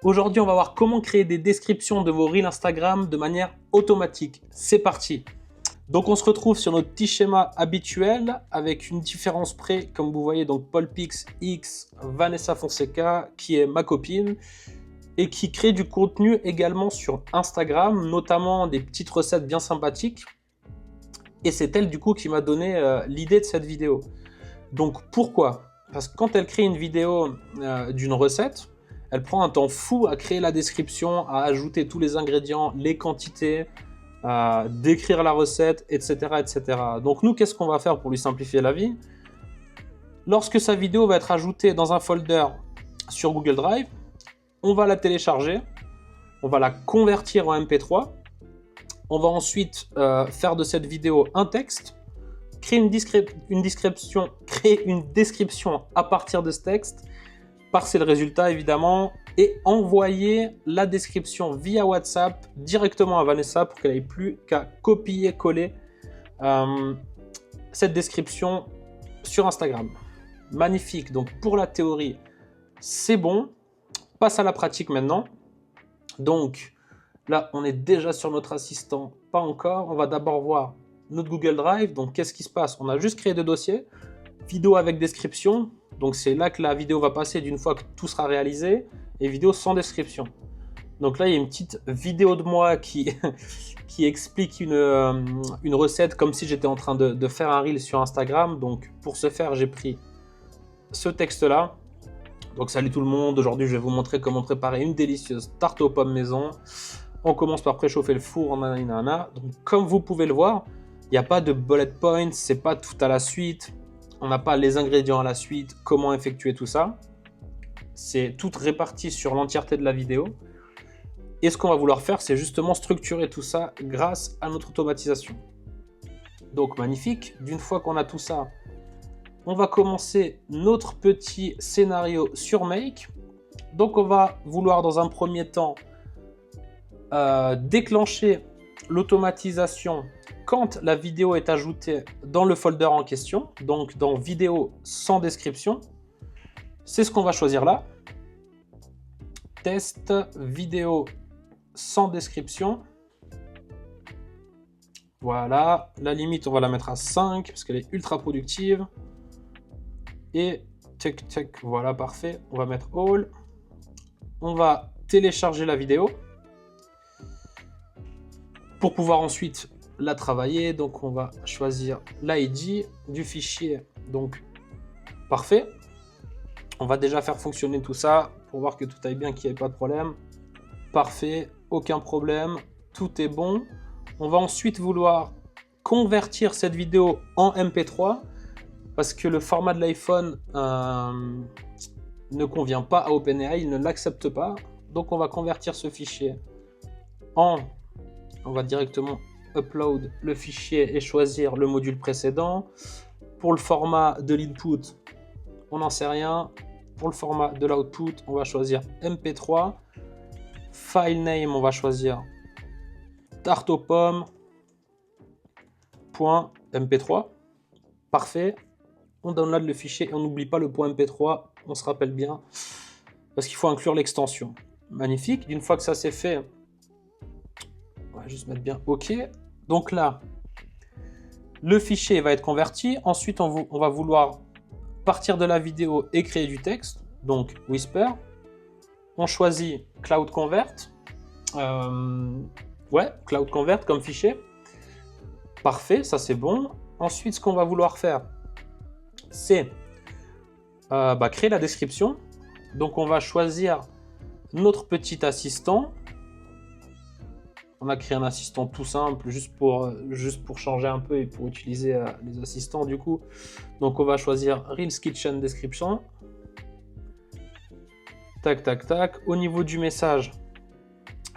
Aujourd'hui, on va voir comment créer des descriptions de vos Reels Instagram de manière automatique. C'est parti! Donc on se retrouve sur notre petit schéma habituel avec une différence près, comme vous voyez, donc Paul Pix X, Vanessa Fonseca, qui est ma copine, et qui crée du contenu également sur Instagram, notamment des petites recettes bien sympathiques. Et c'est elle du coup qui m'a donné l'idée de cette vidéo. Donc pourquoi? Parce que quand elle crée une vidéo d'une recette, elle prend un temps fou à créer la description, à ajouter tous les ingrédients, les quantités, à décrire la recette, etc., etc. Donc nous, qu'est-ce qu'on va faire pour lui simplifier la vie? Lorsque sa vidéo va être ajoutée dans un folder sur Google Drive, on va la télécharger, on va la convertir en MP3, on va ensuite faire de cette vidéo un texte, créer une description à partir de ce texte, parser le résultat évidemment, et envoyer la description via WhatsApp directement à Vanessa pour qu'elle n'ait plus qu'à copier-coller cette description sur Instagram. Magnifique, donc pour la théorie, c'est bon. Passe à la pratique maintenant. Donc là, on est déjà sur notre assistant, pas encore. On va d'abord voir notre Google Drive. Donc qu'est-ce qui se passe? On a juste créé deux dossiers, vidéo avec description. Donc c'est là que la vidéo va passer d'une fois que tout sera réalisé, et vidéo sans description. Donc là, il y a une petite vidéo de moi qui explique une recette comme si j'étais en train de faire un reel sur Instagram. Donc pour ce faire, j'ai pris ce texte-là. Donc salut tout le monde, aujourd'hui je vais vous montrer comment préparer une délicieuse tarte aux pommes maison. On commence par préchauffer le four, nanana. Donc comme vous pouvez le voir, il n'y a pas de bullet points, c'est pas tout à la suite. On n'a pas les ingrédients à la suite, comment effectuer tout ça. C'est tout réparti sur l'entièreté de la vidéo. Et ce qu'on va vouloir faire, c'est justement structurer tout ça grâce à notre automatisation. Donc magnifique, d'une fois qu'on a tout ça, on va commencer notre petit scénario sur Make. Donc on va vouloir dans un premier temps déclencher l'automatisation quand la vidéo est ajoutée dans le folder en question, donc dans vidéo sans description. C'est ce qu'on va choisir là. Test vidéo sans description. Voilà, la limite on va la mettre à 5 parce qu'elle est ultra productive. Et check, check, voilà, parfait. On va mettre all. On va télécharger la vidéo pour pouvoir ensuite la travailler. Donc on va choisir l'ID du fichier. Donc parfait. On va déjà faire fonctionner tout ça pour voir que tout aille bien, qu'il n'y ait pas de problème. Parfait, aucun problème, tout est bon. On va ensuite vouloir convertir cette vidéo en MP3 parce que le format de l'iPhone ne convient pas à OpenAI, il ne l'accepte pas. Donc on va convertir ce fichier on va directement upload le fichier et choisir le module précédent. Pour le format de l'input, on n'en sait rien. Pour le format de l'output, on va choisir MP3. File name, on va choisir tarte aux pommes .mp3. Parfait. On download le fichier et on n'oublie pas le .mp3. On se rappelle bien parce qu'il faut inclure l'extension. Magnifique. D'une fois que ça c'est fait, on va juste mettre bien OK. Donc là, le fichier va être converti. Ensuite, on va vouloir partir de la vidéo et créer du texte, donc Whisper. On choisit Cloud Convert. Cloud Convert comme fichier. Parfait, ça c'est bon. Ensuite, ce qu'on va vouloir faire, c'est créer la description. Donc on va choisir notre petit assistant. On a créé un assistant tout simple, juste pour changer un peu et pour utiliser les assistants du coup. Donc on va choisir Reels Kitchen Description. Tac, tac, tac. Au niveau du message,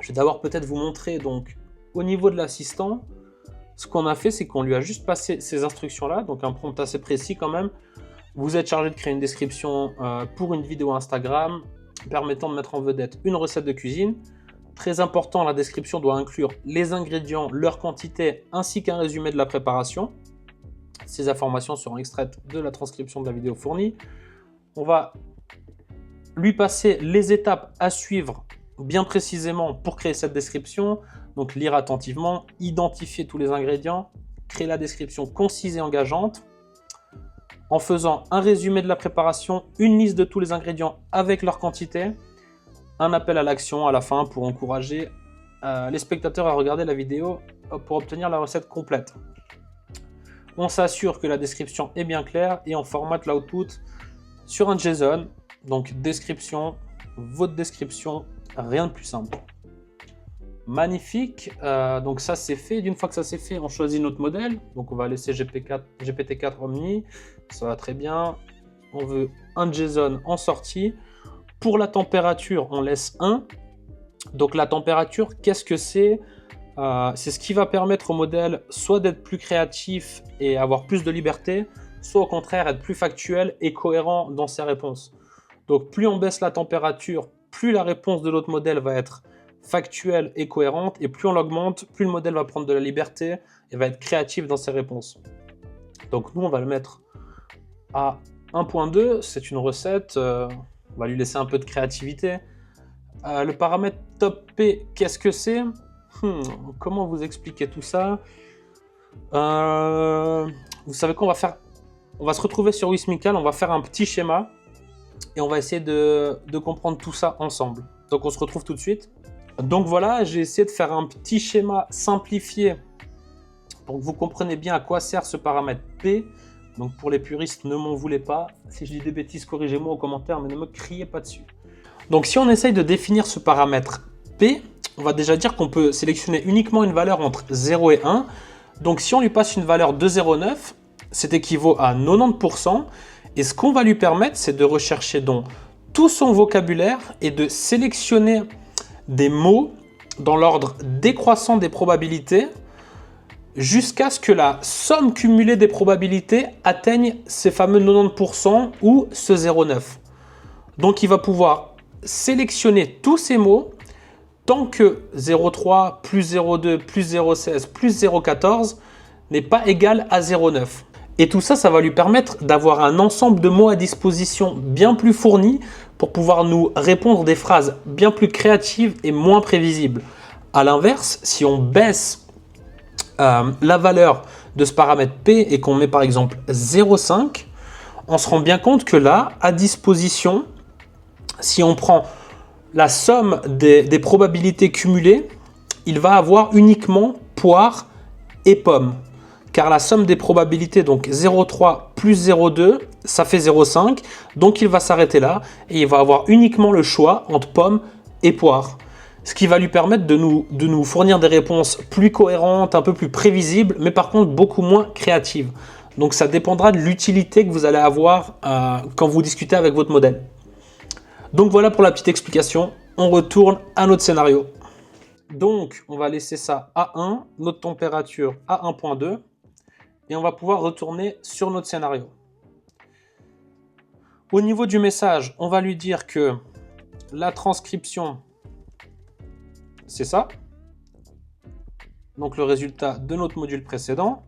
je vais d'abord peut-être vous montrer. Donc au niveau de l'assistant, ce qu'on a fait, c'est qu'on lui a juste passé ces instructions-là. Donc un prompt assez précis quand même. Vous êtes chargé de créer une description pour une vidéo Instagram permettant de mettre en vedette une recette de cuisine. Très important, la description doit inclure les ingrédients, leur quantité, ainsi qu'un résumé de la préparation. Ces informations seront extraites de la transcription de la vidéo fournie. On va lui passer les étapes à suivre bien précisément pour créer cette description. Donc lire attentivement, identifier tous les ingrédients, créer la description concise et engageante, en faisant un résumé de la préparation, une liste de tous les ingrédients avec leur quantité, un appel à l'action à la fin pour encourager les spectateurs à regarder la vidéo pour obtenir la recette complète. On s'assure que la description est bien claire et on formate l'output sur un JSON. Donc description, votre description, rien de plus simple. Magnifique, donc ça c'est fait. D'une fois que ça c'est fait, on choisit notre modèle. Donc on va laisser GPT-4 Omni, ça va très bien. On veut un JSON en sortie. Pour la température, on laisse 1. Donc la température, qu'est-ce que c'est? C'est ce qui va permettre au modèle soit d'être plus créatif et avoir plus de liberté, soit au contraire être plus factuel et cohérent dans ses réponses. Donc plus on baisse la température, plus la réponse de notre modèle va être factuelle et cohérente, et plus on l'augmente, plus le modèle va prendre de la liberté et va être créatif dans ses réponses. Donc nous on va le mettre à 1.2, c'est une recette, on va lui laisser un peu de créativité. Le paramètre top P, qu'est-ce que c'est? Comment vous expliquer tout ça? Vous savez qu'on va faire, on va se retrouver sur Wismical, on va faire un petit schéma et on va essayer de comprendre tout ça ensemble. Donc on se retrouve tout de suite. Donc voilà, j'ai essayé de faire un petit schéma simplifié pour que vous compreniez bien à quoi sert ce paramètre P. Donc pour les puristes, ne m'en voulez pas. Si je dis des bêtises, corrigez-moi en commentaire, mais ne me criez pas dessus. Donc si on essaye de définir ce paramètre P, on va déjà dire qu'on peut sélectionner uniquement une valeur entre 0 et 1. Donc si on lui passe une valeur de 0,9, c'est équivaut à 90%. Et ce qu'on va lui permettre, c'est de rechercher donc tout son vocabulaire et de sélectionner des mots dans l'ordre décroissant des probabilités jusqu'à ce que la somme cumulée des probabilités atteigne ces fameux 90% ou ce 0,9. Donc il va pouvoir sélectionner tous ces mots tant que 0,3 plus 0,2 plus 0,16 plus 0,14 n'est pas égal à 0,9. Et tout ça, ça va lui permettre d'avoir un ensemble de mots à disposition bien plus fourni pour pouvoir nous répondre des phrases bien plus créatives et moins prévisibles. A l'inverse, si on baisse la valeur de ce paramètre P et qu'on met par exemple 0,5, on se rend bien compte que là, à disposition, si on prend la somme des probabilités cumulées, il va avoir uniquement poire et pomme. Car la somme des probabilités, donc 0,3 plus 0,2, ça fait 0,5. Donc il va s'arrêter là et il va avoir uniquement le choix entre pomme et poire. Ce qui va lui permettre de nous fournir des réponses plus cohérentes, un peu plus prévisibles, mais par contre beaucoup moins créatives. Donc ça dépendra de l'utilité que vous allez avoir quand vous discutez avec votre modèle. Donc voilà pour la petite explication. On retourne à notre scénario. Donc on va laisser ça à 1, notre température à 1.2. Et on va pouvoir retourner sur notre scénario. Au niveau du message, on va lui dire que la transcription, c'est ça. Donc le résultat de notre module précédent.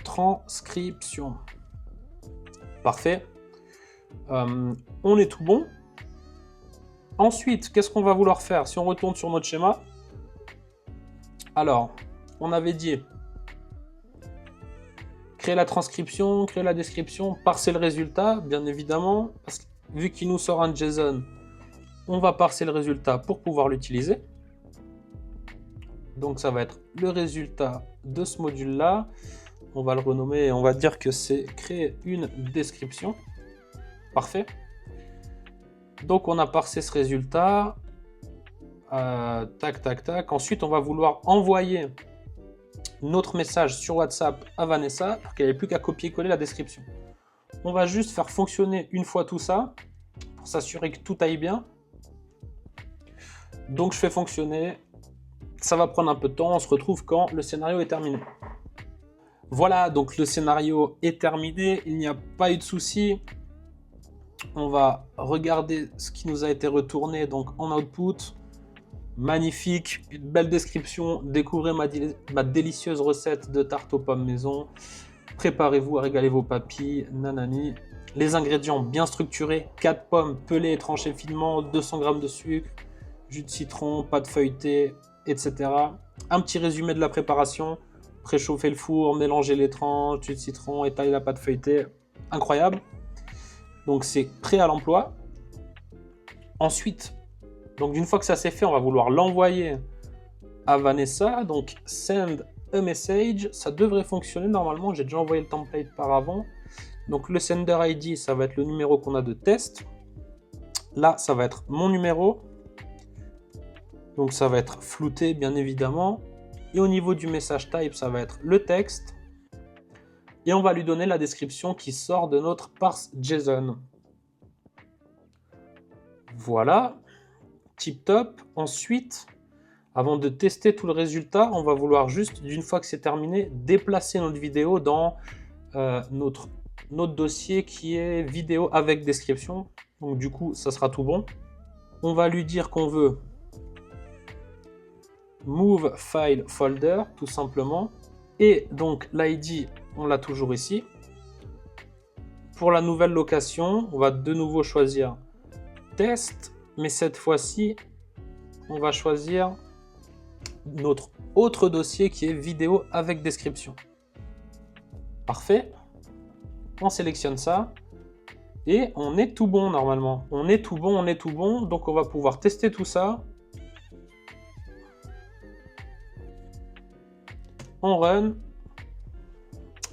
Transcription. Parfait. On est tout bon. Ensuite, qu'est-ce qu'on va vouloir faire si on retourne sur notre schéma? Alors, on avait dit créer la transcription, créer la description, parser le résultat, bien évidemment, parce que vu qu'il nous sort un JSON, on va parser le résultat pour pouvoir l'utiliser. Donc ça va être le résultat de ce module-là. On va le renommer et on va dire que c'est créer une description. Parfait. Donc on a parsé ce résultat. Tac, tac, tac. Ensuite, on va vouloir envoyer notre message sur WhatsApp à Vanessa pour qu'elle n'ait plus qu'à copier-coller la description. On va juste faire fonctionner une fois tout ça pour s'assurer que tout aille bien. Donc je fais fonctionner. Ça va prendre un peu de temps. On se retrouve quand le scénario est terminé. Voilà, donc le scénario est terminé. Il n'y a pas eu de souci. On va regarder ce qui nous a été retourné donc en output. Magnifique, une belle description. Découvrez ma délicieuse recette de tarte aux pommes maison. Préparez-vous à régaler vos papilles. Nanani. Les ingrédients bien structurés, 4 pommes pelées et tranchées finement, 200 g de sucre, jus de citron, pâte feuilletée, etc. Un petit résumé de la préparation. Préchauffer le four, mélanger les tranches, jus de citron, étaler la pâte feuilletée. Incroyable. Donc c'est prêt à l'emploi. Ensuite, donc une fois que ça c'est fait, on va vouloir l'envoyer à Vanessa. Donc send a message, ça devrait fonctionner normalement. J'ai déjà envoyé le template par avant. Donc le sender ID, ça va être le numéro qu'on a de test. Là, ça va être mon numéro. Donc ça va être flouté bien évidemment. Et au niveau du message type, ça va être le texte. Et on va lui donner la description qui sort de notre parse JSON. Voilà, tip top. Ensuite, avant de tester tout le résultat, on va vouloir juste, d'une fois que c'est terminé, déplacer notre vidéo dans notre dossier qui est vidéo avec description. Donc du coup, ça sera tout bon. On va lui dire qu'on veut Move File Folder, tout simplement. Et donc l'ID, on l'a toujours ici. Pour la nouvelle location, on va de nouveau choisir Test, mais cette fois-ci, on va choisir notre autre dossier qui est vidéo avec description. Parfait. On sélectionne ça. Et on est tout bon normalement. On est tout bon, on est tout bon. Donc on va pouvoir tester tout ça. On run.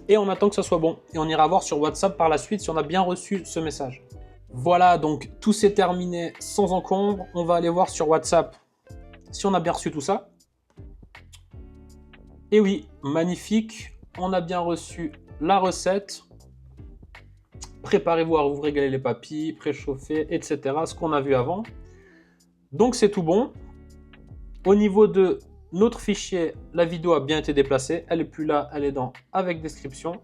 Et on attend que ça soit bon. Et on ira voir sur WhatsApp par la suite si on a bien reçu ce message. Voilà, donc tout s'est terminé sans encombre. On va aller voir sur WhatsApp si on a bien reçu tout ça. Et oui, magnifique. On a bien reçu la recette. Préparez-vous à vous régaler les papilles, préchauffer, etc. Ce qu'on a vu avant. Donc c'est tout bon. Au niveau de notre fichier, la vidéo a bien été déplacée. Elle n'est plus là, elle est dans avec description.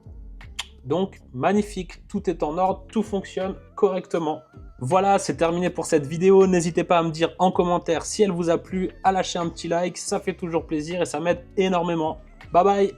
Donc magnifique, tout est en ordre, tout fonctionne correctement. Voilà, c'est terminé pour cette vidéo. N'hésitez pas à me dire en commentaire si elle vous a plu, à lâcher un petit like. Ça fait toujours plaisir et ça m'aide énormément. Bye bye!